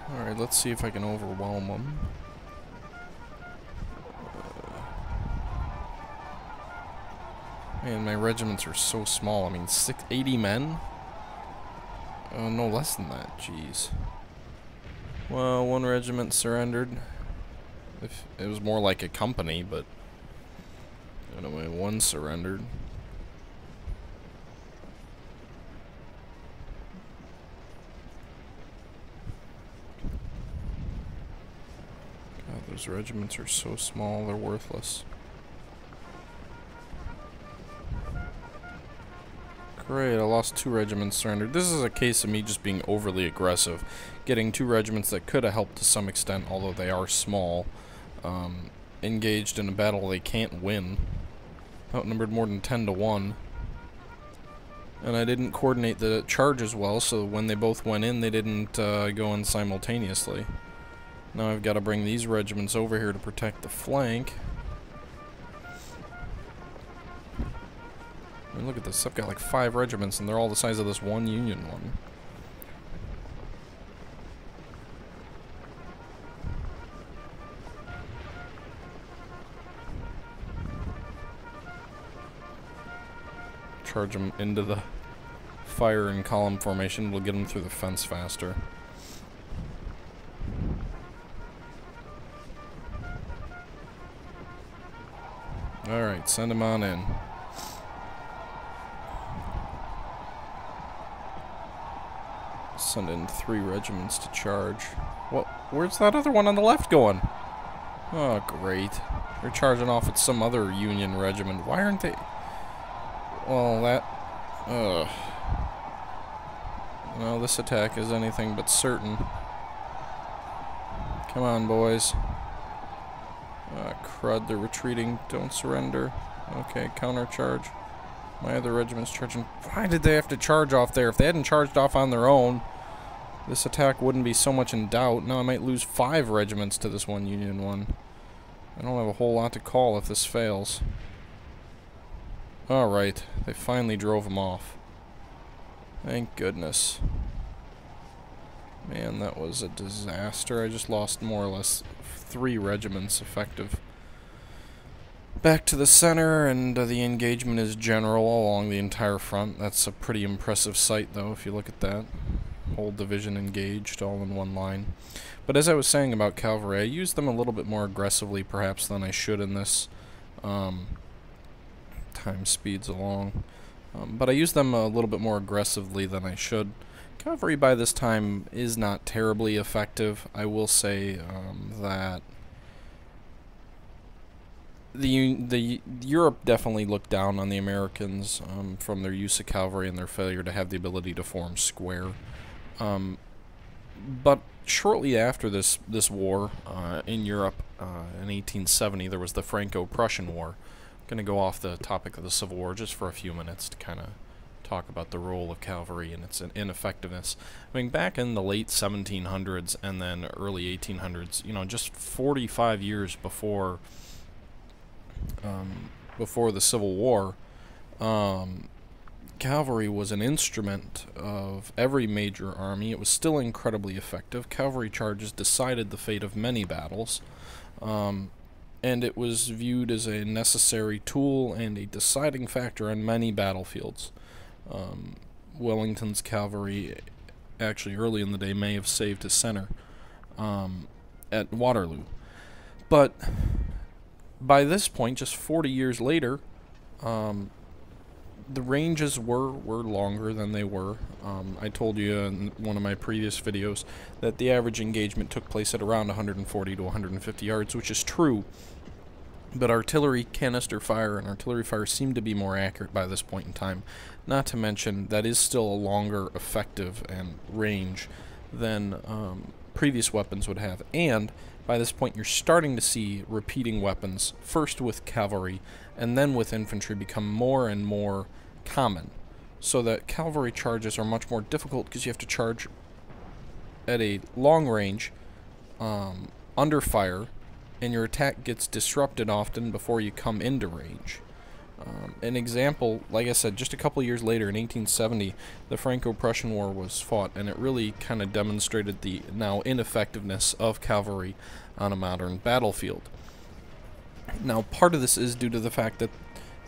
Alright, let's see if I can overwhelm them. Man, my regiments are so small. I mean, 80 men? Oh, no less than that. Jeez. Well, one regiment surrendered. If it was more like a company, but anyway, one surrendered. God, those regiments are so small, they're worthless. Great, I lost 2 regiments surrendered. This is a case of me just being overly aggressive. Getting 2 regiments that could have helped to some extent, although they are small, engaged in a battle they can't win. Outnumbered more than 10 to 1. And I didn't coordinate the charges well, so when they both went in, they didn't go in simultaneously. Now I've got to bring these regiments over here to protect the flank. I mean, look at this. I've got like 5 regiments, and they're all the size of this one Union one. Charge them into the fire in column formation. We'll get them through the fence faster. Alright, send them on in. Send in 3 regiments to charge. What? Where's that other one on the left going? Oh, great. They're charging off at some other Union regiment. Why aren't they... Well, that... Ugh. No, this attack is anything but certain. Come on, boys. Crud, they're retreating. Don't surrender. Okay, countercharge. My other regiment's charging. Why did they have to charge off there? If they hadn't charged off on their own, this attack wouldn't be so much in doubt. Now I might lose 5 regiments to this one Union one. I don't have a whole lot to call if this fails. Alright, they finally drove them off. Thank goodness. Man, that was a disaster. I just lost more or less 3 regiments effective. Back to the center, and the engagement is general along the entire front. That's a pretty impressive sight, though, if you look at that. Whole division engaged, all in one line. But as I was saying about cavalry, I used them a little bit more aggressively, perhaps, than I should in this. Time speeds along. But I used them a little bit more aggressively than I should. Cavalry by this time is not terribly effective. I will say that the Europe definitely looked down on the Americans from their use of cavalry and their failure to have the ability to form square. But shortly after this war in Europe in 1870, there was the Franco-Prussian War. I'm going to go off the topic of the Civil War just for a few minutes to kind of talk about the role of cavalry and its ineffectiveness. I mean, back in the late 1700s and then early 1800s, you know, just 45 years before the Civil War, cavalry was an instrument of every major army. It was still incredibly effective. Cavalry charges decided the fate of many battles, and it was viewed as a necessary tool and a deciding factor on many battlefields. Wellington's cavalry, actually early in the day, may have saved his center at Waterloo. But by this point, just 40 years later, the ranges were longer than they were. I told you in one of my previous videos that the average engagement took place at around 140 to 150 yards, which is true. But artillery canister fire and artillery fire seem to be more accurate by this point in time. Not to mention, that is still a longer effective and range than previous weapons would have. And by this point, you're starting to see repeating weapons, first with cavalry and then with infantry, become more and more common. So that cavalry charges are much more difficult because you have to charge at a long range, under fire, and your attack gets disrupted often before you come into range. An example, like I said, just a couple years later in 1870, the Franco-Prussian War was fought, and it really kind of demonstrated the now ineffectiveness of cavalry on a modern battlefield. Now, part of this is due to the fact that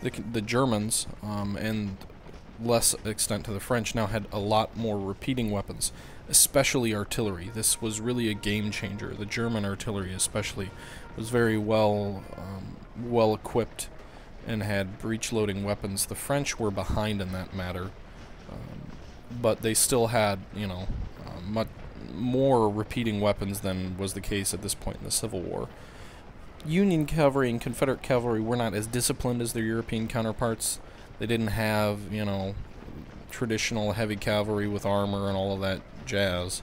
the Germans, and less extent to the French, now had a lot more repeating weapons, especially artillery. This was really a game changer. The German artillery especially was very well equipped and had breech-loading weapons. The French were behind in that matter, but they still had, you know, much more repeating weapons than was the case at this point in the Civil War. Union cavalry and Confederate cavalry were not as disciplined as their European counterparts. They didn't have, you know, traditional heavy cavalry with armor and all of that jazz.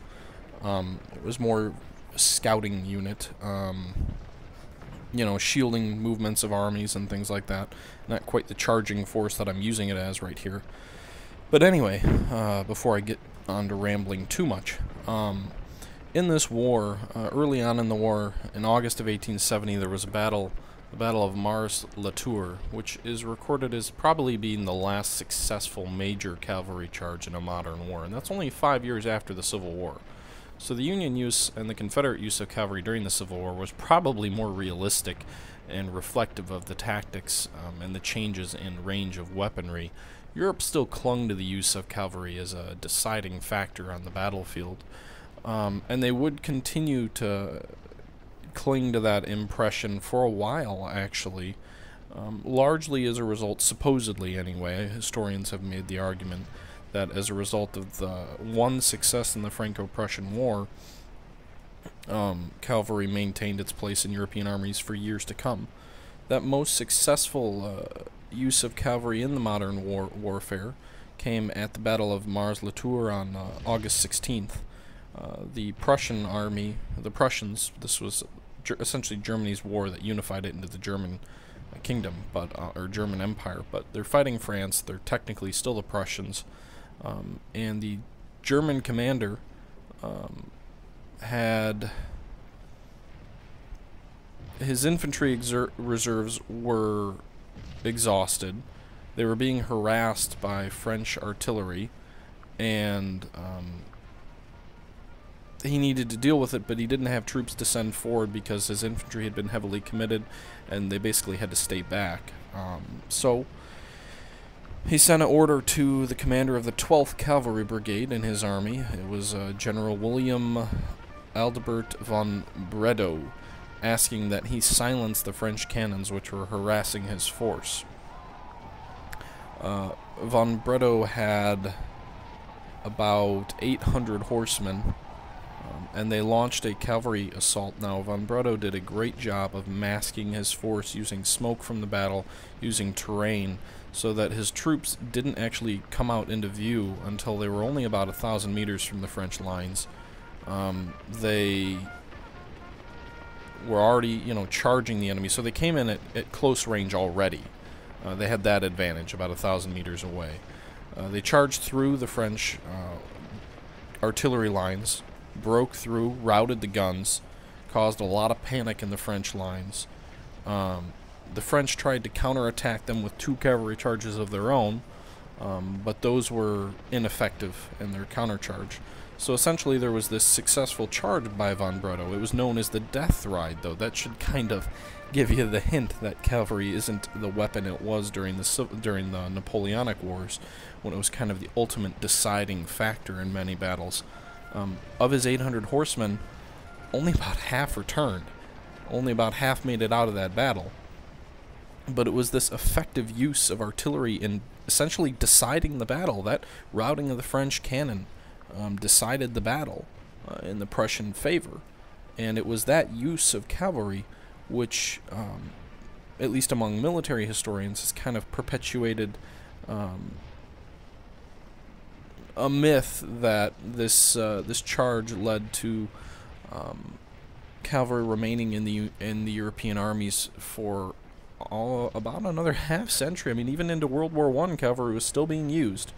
It was more a scouting unit, you know, shielding movements of armies and things like that. Not quite the charging force that I'm using it as right here. But anyway, before I get on to rambling too much, in this war, early on in the war, in August of 1870, there was the Battle of Mars-la-Tour, which is recorded as probably being the last successful major cavalry charge in a modern war, and that's only 5 years after the Civil War. So the Union use and the Confederate use of cavalry during the Civil War was probably more realistic and reflective of the tactics and the changes in range of weaponry. Europe still clung to the use of cavalry as a deciding factor on the battlefield, and they would continue to cling to that impression for a while, actually, largely as a result, supposedly anyway, historians have made the argument that as a result of the one success in the Franco-Prussian War, cavalry maintained its place in European armies for years to come. That most successful use of cavalry in the modern warfare came at the Battle of Mars-la-Tour on August 16th. The Prussian army, the Prussians, this was essentially Germany's war that unified it into the German kingdom, but or German Empire, but they're fighting France. They're technically still the Prussians, and the German commander had his infantry reserves were exhausted. They were being harassed by French artillery, and he needed to deal with it, but he didn't have troops to send forward because his infantry had been heavily committed, and they basically had to stay back. So he sent an order to the commander of the 12th Cavalry Brigade in his army. It was General William Adalbert von Bredow, asking that he silence the French cannons which were harassing his force. Von Bredow had about 800 horsemen, and they launched a cavalry assault. Now, von Bredow did a great job of masking his force, using smoke from the battle, using terrain, so that his troops didn't actually come out into view until they were only about 1,000 meters from the French lines. They were already, you know, charging the enemy, so they came in at close range already. They had that advantage, about 1,000 meters away. They charged through the French artillery lines, broke through, routed the guns, caused a lot of panic in the French lines. The French tried to counterattack them with 2 cavalry charges of their own, but those were ineffective in their countercharge. So essentially there was this successful charge by von Bredow. It was known as the Death Ride, though. That should kind of give you the hint that cavalry isn't the weapon it was during the Napoleonic Wars, when it was kind of the ultimate deciding factor in many battles. Of his 800 horsemen, only about half returned. Only about half made it out of that battle. But it was this effective use of artillery in essentially deciding the battle. That routing of the French cannon decided the battle in the Prussian favor. And it was that use of cavalry which, at least among military historians, has kind of perpetuated a myth that this charge led to cavalry remaining in the European armies for about another half-century. I mean, even into World War I, cavalry was still being used,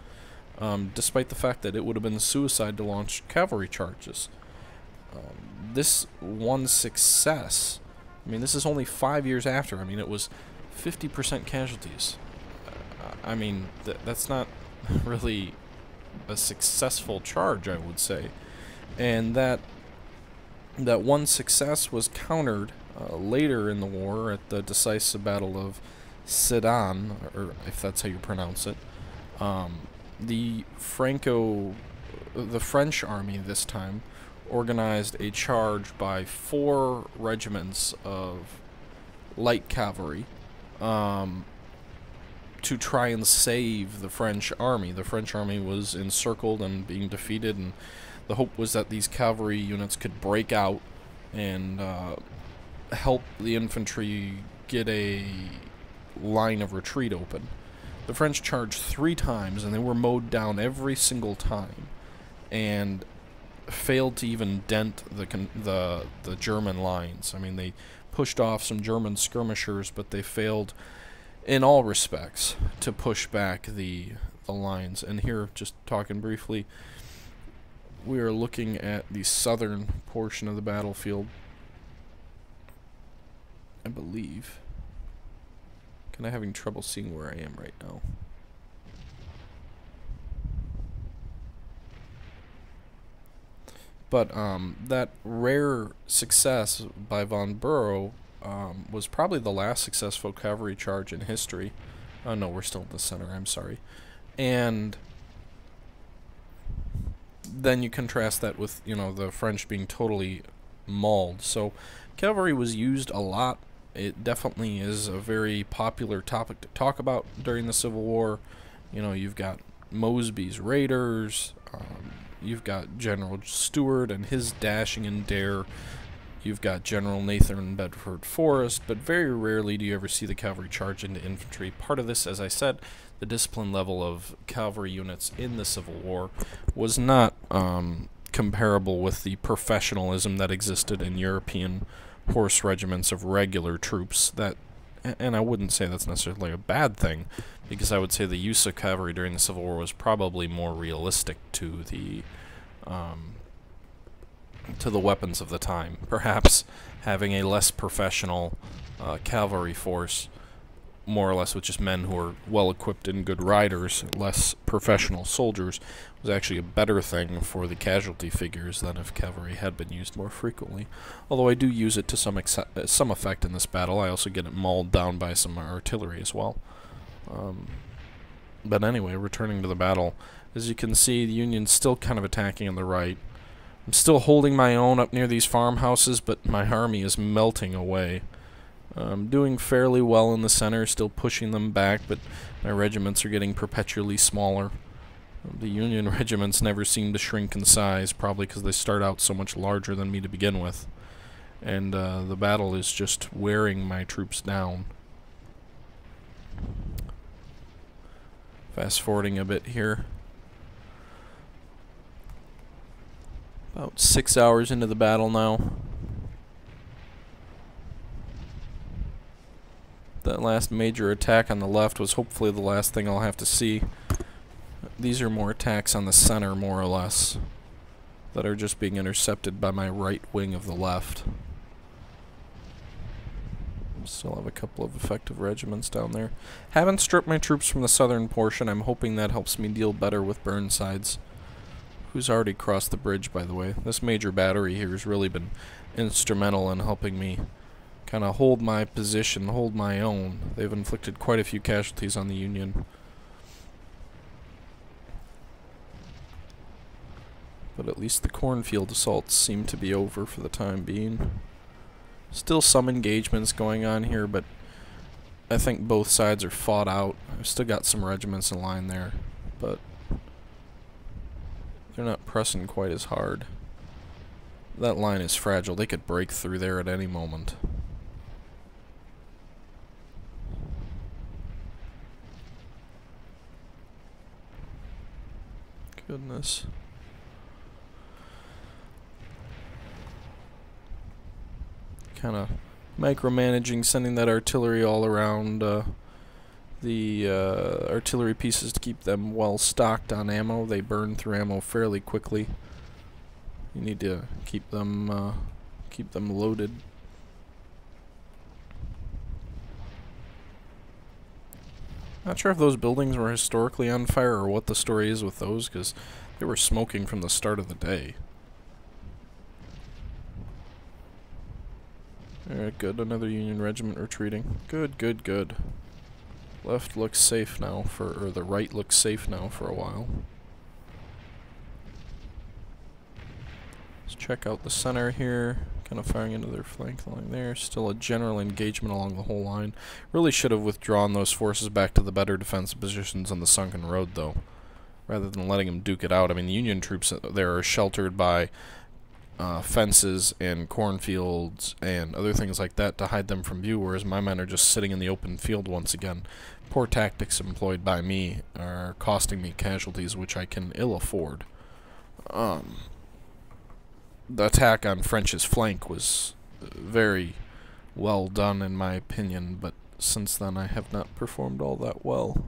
despite the fact that it would have been suicide to launch cavalry charges. This one success, I mean, this is only 5 years after. I mean, it was 50% casualties. I mean, that's not really a successful charge, I would say. And that one success was countered later in the war at the decisive Battle of Sedan, or if that's how you pronounce it. The French army this time organized a charge by 4 regiments of light cavalry to try and save the French army. The French army was encircled and being defeated, and the hope was that these cavalry units could break out and help the infantry get a line of retreat open. The French charged 3 times, and they were mowed down every single time, and failed to even dent the German lines. I mean, they pushed off some German skirmishers, but they failed in all respects to push back the lines. And here, just talking briefly, we are looking at the southern portion of the battlefield, I believe. Kind of having trouble seeing where I am right now. But that rare success by von Burow was probably the last successful cavalry charge in history. Oh no, we're still in the center, I'm sorry. And then you contrast that with, you know, the French being totally mauled. So cavalry was used a lot. It definitely is a very popular topic to talk about during the Civil War. You know, you've got Mosby's Raiders, you've got General Stuart and his dashing and dare, you've got General Nathan Bedford Forrest, but very rarely do you ever see the cavalry charge into infantry. Part of this, as I said, the discipline level of cavalry units in the Civil War was not comparable with the professionalism that existed in European horse regiments of regular troops. That, and I wouldn't say that's necessarily a bad thing, because I would say the use of cavalry during the Civil War was probably more realistic to the weapons of the time. Perhaps having a less professional cavalry force, more or less with just men who are well equipped and good riders, less professional soldiers, was actually a better thing for the casualty figures than if cavalry had been used more frequently. Although I do use it to some effect in this battle. I also get it mauled down by some artillery as well. But anyway, returning to the battle, as you can see, the Union's still kind of attacking on the right. I'm still holding my own up near these farmhouses, but my army is melting away. I'm doing fairly well in the center, still pushing them back, but my regiments are getting perpetually smaller. The Union regiments never seem to shrink in size, probably because they start out so much larger than me to begin with. And the battle is just wearing my troops down. Fast forwarding a bit here. About 6 hours into the battle now. That last major attack on the left was hopefully the last thing I'll have to see. These are more attacks on the center, more or less, that are just being intercepted by my right wing of the left. Still have a couple of effective regiments down there. Haven't stripped my troops from the southern portion. I'm hoping that helps me deal better with Burnside's, who's already crossed the bridge, by the way. This major battery here has really been instrumental in helping me kind of hold my position, hold my own. They've inflicted quite a few casualties on the Union. But at least the cornfield assaults seem to be over for the time being. Still some engagements going on here, but I think both sides are fought out. I've still got some regiments in line there, but they're not pressing quite as hard. That line is fragile. They could break through there at any moment. Goodness. Kind of micromanaging, sending that artillery all around the artillery pieces to keep them well stocked on ammo. They burn through ammo fairly quickly. You need to keep them loaded. Not sure if those buildings were historically on fire or what the story is with those, because they were smoking from the start of the day. Alright, good. Another Union regiment retreating. Good, good, good. Left looks safe now or the right looks safe now for a while. Let's check out the center here. Kind of firing into their flank line there. Still a general engagement along the whole line. Really should have withdrawn those forces back to the better defensive positions on the sunken road, though, rather than letting them duke it out. I mean, the Union troops there are sheltered by fences and cornfields and other things like that to hide them from view, whereas my men are just sitting in the open field once again. Poor tactics employed by me are costing me casualties which I can ill afford. The attack on French's flank was very well done in my opinion, but since then I have not performed all that well.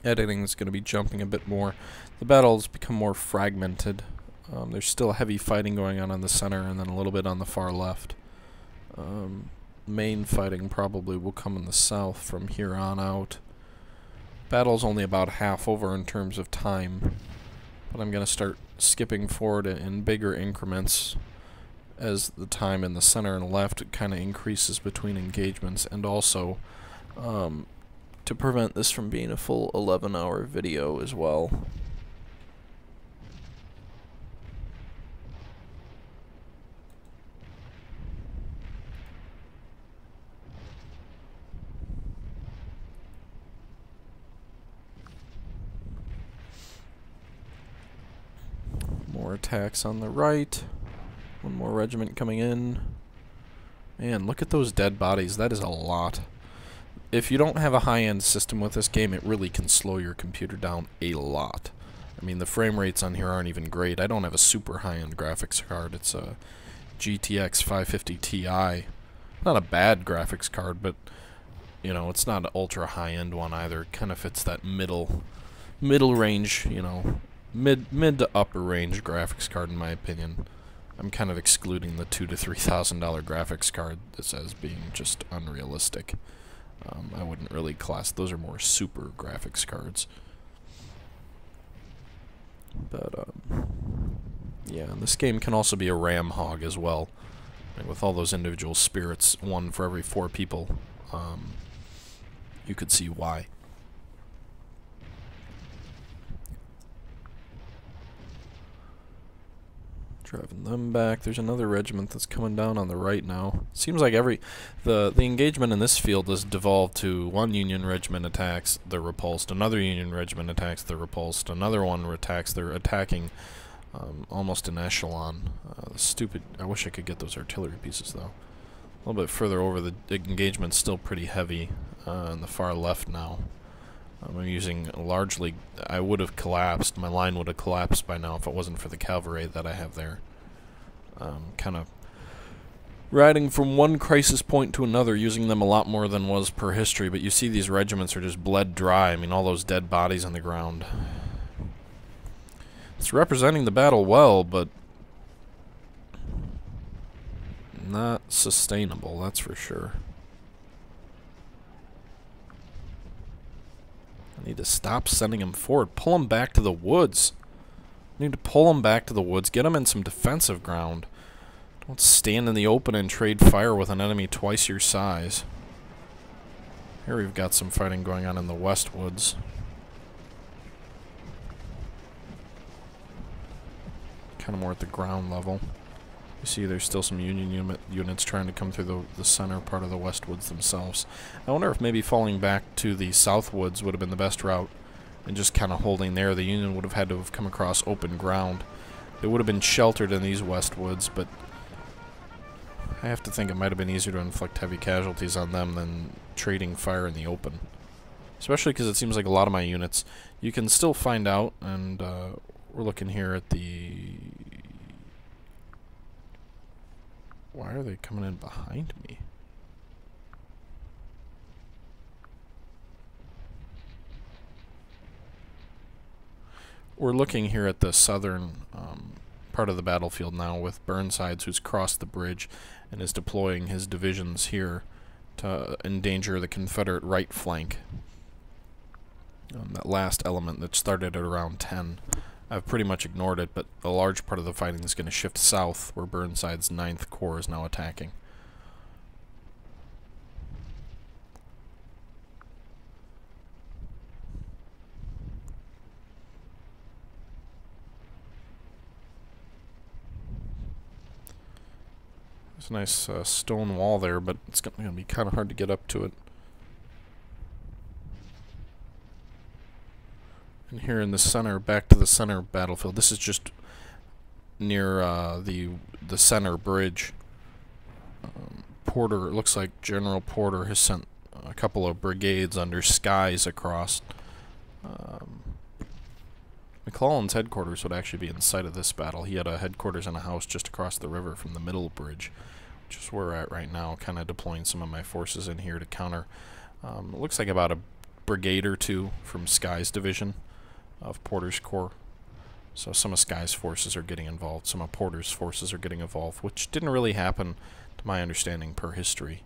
Editing is going to be jumping a bit more. The battle's become more fragmented. There's still heavy fighting going on in the center and then a little bit on the far left. Main fighting probably will come in the south from here on out. Battle's only about half over in terms of time, but I'm going to start skipping forward in bigger increments as the time in the center and left kind of increases between engagements, and also to prevent this from being a full 11-hour video as well. More attacks on the right. One more regiment coming in. Man, look at those dead bodies. That is a lot. If you don't have a high-end system with this game, it really can slow your computer down a lot. I mean, the frame rates on here aren't even great. I don't have a super high-end graphics card. It's a GTX 550 Ti. Not a bad graphics card, but, you know, it's not an ultra high-end one either. It kind of fits that middle range, you know, mid to upper range graphics card in my opinion. I'm kind of excluding the $2,000 to $3,000 graphics card as being just unrealistic. I wouldn't really class those are more super graphics cards. But yeah, and this game can also be a RAM hog as well. And with all those individual spirits, one for every 4 people, you could see why. Driving them back. There's another regiment that's coming down on the right now. Seems like the engagement in this field has devolved to one Union regiment attacks, they're repulsed. Another Union regiment attacks, they're repulsed. Another one attacks, they're attacking almost in echelon. Stupid. I wish I could get those artillery pieces though. A little bit further over, the engagement's still pretty heavy on the far left now. I'm using largely, I would have collapsed, my line would have collapsed by now if it wasn't for the cavalry that I have there. Kind of riding from one crisis point to another, using them a lot more than was per history, but you see these regiments are just bled dry. I mean, all those dead bodies on the ground. It's representing the battle well, but not sustainable, that's for sure. I need to stop sending them forward. Pull them back to the woods. I need to pull them back to the woods. Get them in some defensive ground. Don't stand in the open and trade fire with an enemy twice your size. Here we've got some fighting going on in the west woods. Kind of more at the ground level. You see there's still some Union units trying to come through the center part of the west woods themselves. I wonder if maybe falling back to the south woods would have been the best route and just kind of holding there. The Union would have had to have come across open ground. They would have been sheltered in these west woods, but I have to think it might have been easier to inflict heavy casualties on them than trading fire in the open. Especially because it seems like a lot of my units, you can still find out, and we're looking here at the... Why are they coming in behind me? we're looking here at the southern part of the battlefield now with Burnsides, who's crossed the bridge and is deploying his divisions here to endanger the Confederate right flank. That last element that started at around 10. I've pretty much ignored it, but a large part of the fighting is going to shift south, where Burnside's 9th Corps is now attacking. There's a nice stone wall there, but it's going to be kind of hard to get up to it. And here in the center, back to the center battlefield, this is just near the center bridge. Porter, it looks like General Porter has sent a couple of brigades under skies across. McClellan's headquarters would actually be in sight of this battle. He had a headquarters in a house just across the river from the middle bridge, which is where we're at right now, kind of deploying some of my forces in here to counter. It looks like about a brigade or two from Sky's division of Porter's Corps. So some of Sky's forces are getting involved, some of Porter's forces are getting involved, which didn't really happen, to my understanding, per history.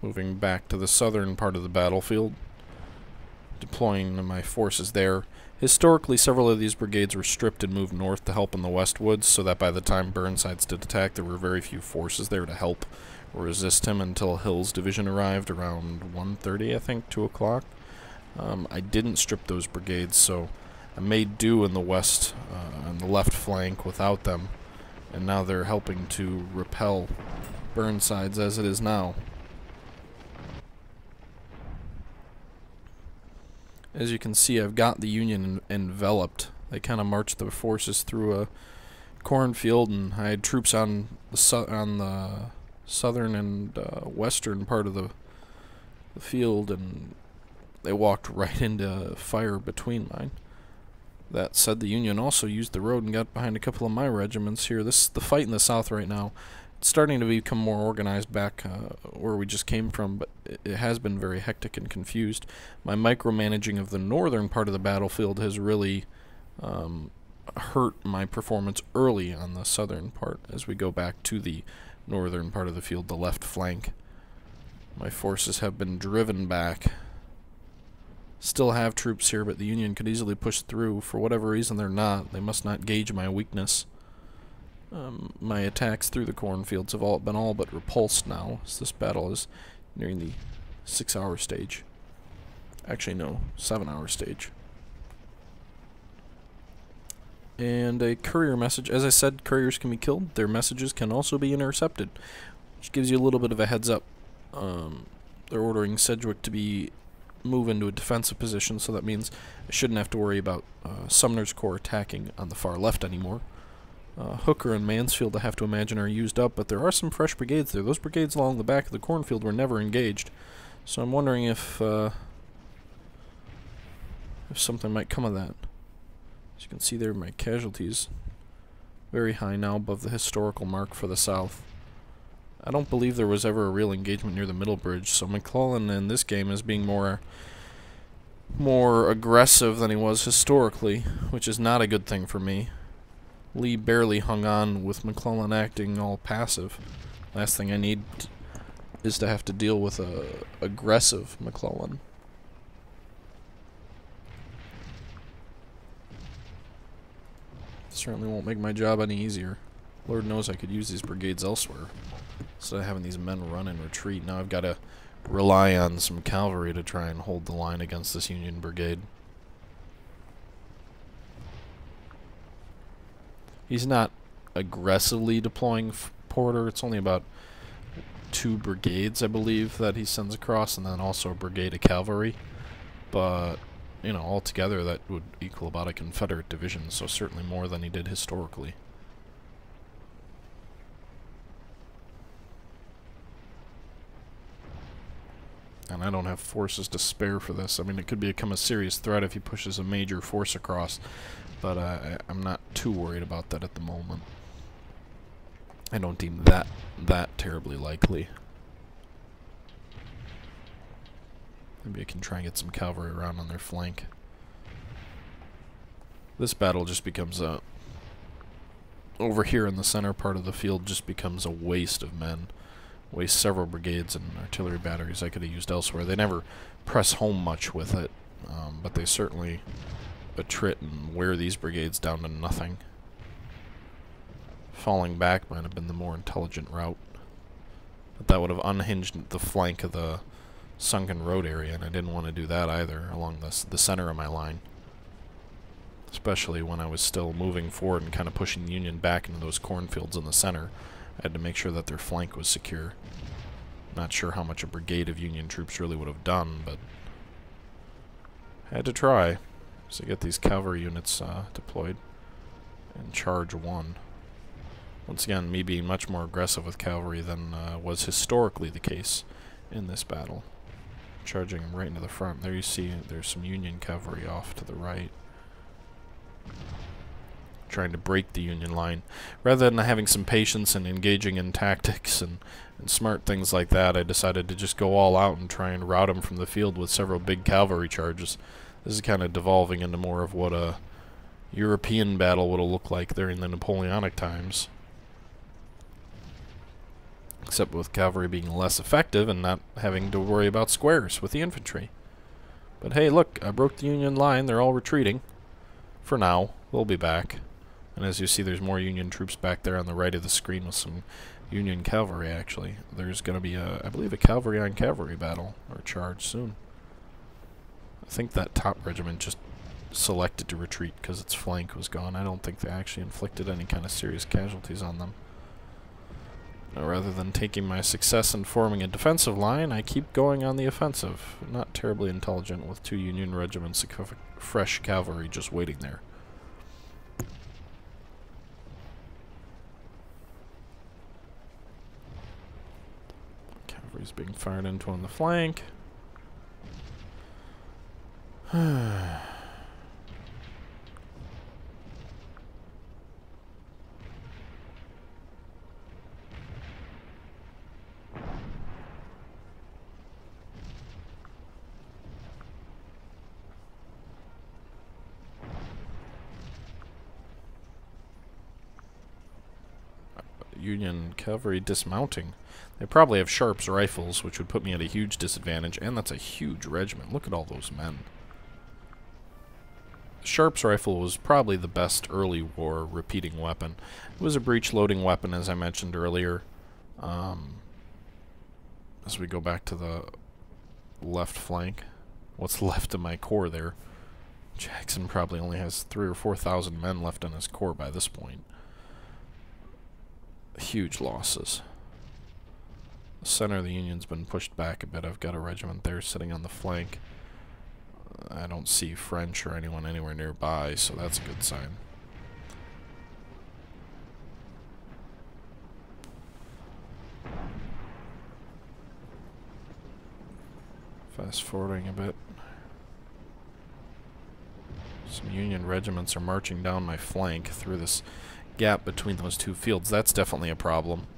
Moving back to the southern part of the battlefield, deploying my forces there. Historically, several of these brigades were stripped and moved north to help in the Westwoods, so that by the time Burnsides did attack, there were very few forces there to help or resist him until Hill's division arrived around 1:30, I think, 2 o'clock. I didn't strip those brigades, so I made do in the west, on the left flank without them, and now they're helping to repel Burnsides as it is now. As you can see, I've got the Union enveloped. They kind of marched their forces through a cornfield, and I had troops on the southern and western part of the field, and they walked right into fire between mine. That said, the Union also used the road and got behind a couple of my regiments here. The fight in the south right now, it's starting to become more organized back where we just came from, but it has been very hectic and confused. My micromanaging of the northern part of the battlefield has really hurt my performance early on the southern part as we go back to the northern part of the field, the left flank. My forces have been driven back. Still have troops here, but the Union could easily push through. For whatever reason, they're not. They must not gauge my weakness. My attacks through the cornfields have been all but repulsed now, as this battle is nearing the 6-hour stage. Actually, no, 7-hour stage. And a courier message. As I said, couriers can be killed. Their messages can also be intercepted, which gives you a little bit of a heads up. They're ordering Sedgwick to move into a defensive position, so that means I shouldn't have to worry about Sumner's Corps attacking on the far left anymore. Hooker and Mansfield, I have to imagine, are used up, but there are some fresh brigades there. Those brigades along the back of the cornfield were never engaged, so I'm wondering if something might come of that. As you can see there, my casualties very high now, above the historical mark for the south. I don't believe there was ever a real engagement near the middle bridge, so McClellan in this game is being more aggressive than he was historically, which is not a good thing for me. Lee barely hung on with McClellan acting all passive. Last thing I need is to have to deal with a aggressive McClellan. Certainly won't make my job any easier. Lord knows I could use these brigades elsewhere, instead of having these men run and retreat. Now I've got to rely on some cavalry to try and hold the line against this Union brigade. He's not aggressively deploying Porter. It's only about 2 brigades, I believe, that he sends across, and then also a brigade of cavalry. But, you know, altogether that would equal about a Confederate division, so certainly more than he did historically. And I don't have forces to spare for this. I mean, it could become a serious threat if he pushes a major force across, but I'm not too worried about that at the moment. I don't deem that terribly likely. Maybe I can try and get some cavalry around on their flank. This battle just becomes a... Over here in the center part of the field just becomes a waste of men. Waste several brigades and artillery batteries I could have used elsewhere. They never press home much with it, but they certainly attrit and wear these brigades down to nothing. Falling back might have been the more intelligent route. But that would have unhinged the flank of the sunken road area, and I didn't want to do that either along the center of my line. Especially when I was still moving forward and kind of pushing the Union back into those cornfields in the center. I had to make sure that their flank was secure. Not sure how much a brigade of Union troops really would have done, but had to try. So get these cavalry units deployed and charge one. Once again, me being much more aggressive with cavalry than was historically the case in this battle. Charging them right into the front. There you see there's some Union cavalry off to the right. Trying to break the Union line. Rather than having some patience and engaging in tactics and smart things like that, I decided to just go all out and try and rout them from the field with several big cavalry charges. This is kind of devolving into more of what a European battle would have looked like during the Napoleonic times. Except with cavalry being less effective and not having to worry about squares with the infantry. But hey, look, I broke the Union line. They're all retreating. For now. They'll be back. And as you see, there's more Union troops back there on the right of the screen with some Union cavalry, actually. There's going to be, I believe, a cavalry-on-cavalry battle, or charge, soon. I think that top regiment just selected to retreat because its flank was gone. I don't think they actually inflicted any kind of serious casualties on them. Now, rather than taking my success in forming a defensive line, I keep going on the offensive. Not terribly intelligent with 2 Union regiments of fresh cavalry just waiting there. Cavalry's being fired into on the flank. Union cavalry dismounting. They probably have Sharps rifles, which would put me at a huge disadvantage, and that's a huge regiment. Look at all those men. The Sharps rifle was probably the best early war repeating weapon. It was a breech-loading weapon, as I mentioned earlier. As we go back to the left flank, what's left of my corps there? Jackson probably only has 3,000 or 4,000 men left in his corps by this point. Huge losses. The center of the Union's been pushed back a bit. I've got a regiment there sitting on the flank. I don't see French or anyone anywhere nearby, so that's a good sign. Fast forwarding a bit. Some Union regiments are marching down my flank through this gap between those 2 fields. That's definitely a problem.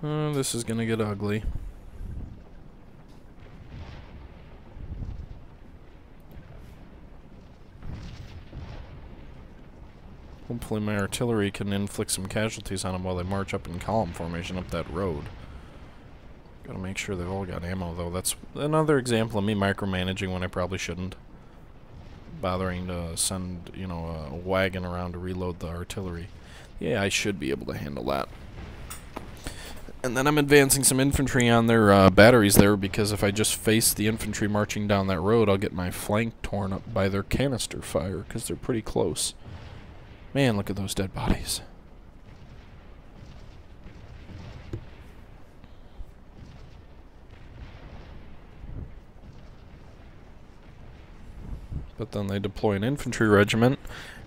This is gonna get ugly. Hopefully my artillery can inflict some casualties on them while they march up in column formation up that road. Gotta make sure they've all got ammo, though. That's another example of me micromanaging when I probably shouldn't. Bothering to send, you know, a wagon around to reload the artillery. Yeah, I should be able to handle that. And then I'm advancing some infantry on their batteries there, because if I just face the infantry marching down that road, I'll get my flank torn up by their canister fire, because they're pretty close. Man, look at those dead bodies. But then they deploy an infantry regiment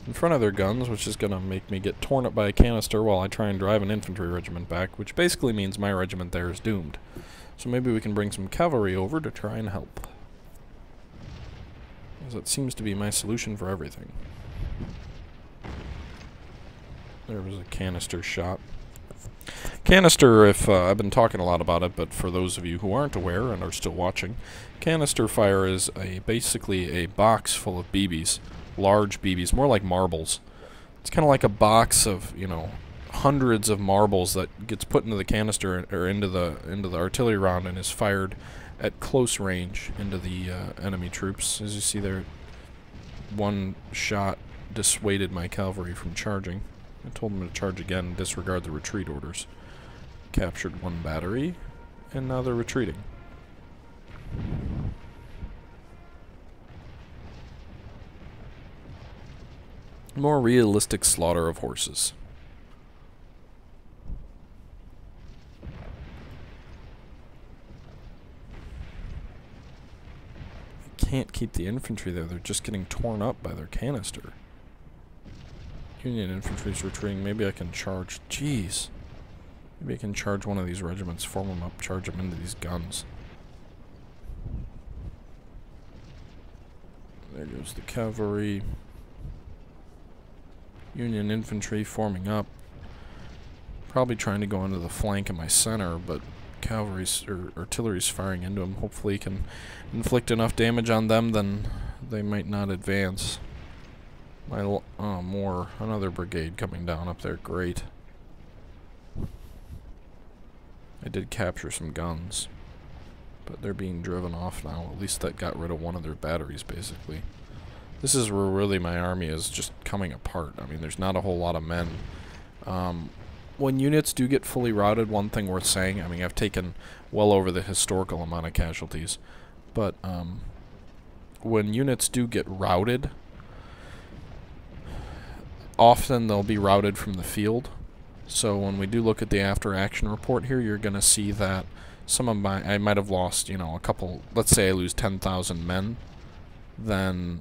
in front of their guns, which is going to make me get torn up by a canister while I try and drive an infantry regiment back, which basically means my regiment there is doomed. So maybe we can bring some cavalry over to try and help. Because that seems to be my solution for everything. There was a canister shot. Canister, if I've been talking a lot about it, but for those of you who aren't aware and are still watching, canister fire is basically a box full of BBs, large BBs, more like marbles. It's kind of like a box of, you know, hundreds of marbles that gets put into the canister or into the artillery round and is fired at close range into the enemy troops. As you see there, one shot dissuaded my cavalry from charging. I told them to charge again and disregard the retreat orders. Captured one battery, and now they're retreating. More realistic slaughter of horses. I can't keep the infantry there, they're just getting torn up by their canister. Union infantry's retreating. Maybe I can charge. Jeez. Maybe I can charge one of these regiments, form them up, charge them into these guns. There goes the cavalry. Union infantry forming up. Probably trying to go into the flank in my center, but cavalry's or artillery's firing into them. Hopefully can inflict enough damage on them, then they might not advance. Another brigade coming down up there. Great. I did capture some guns, but they're being driven off now. At least that got rid of one of their batteries, basically. This is where really my army is just coming apart. I mean, there's not a whole lot of men. When units do get fully routed, one thing worth saying, I mean, I've taken well over the historical amount of casualties, but when units do get routed, often they'll be routed from the field. So when we do look at the after action report here, you're going to see that some of I might have lost, you know, a couple, let's say I lose 10,000 men, then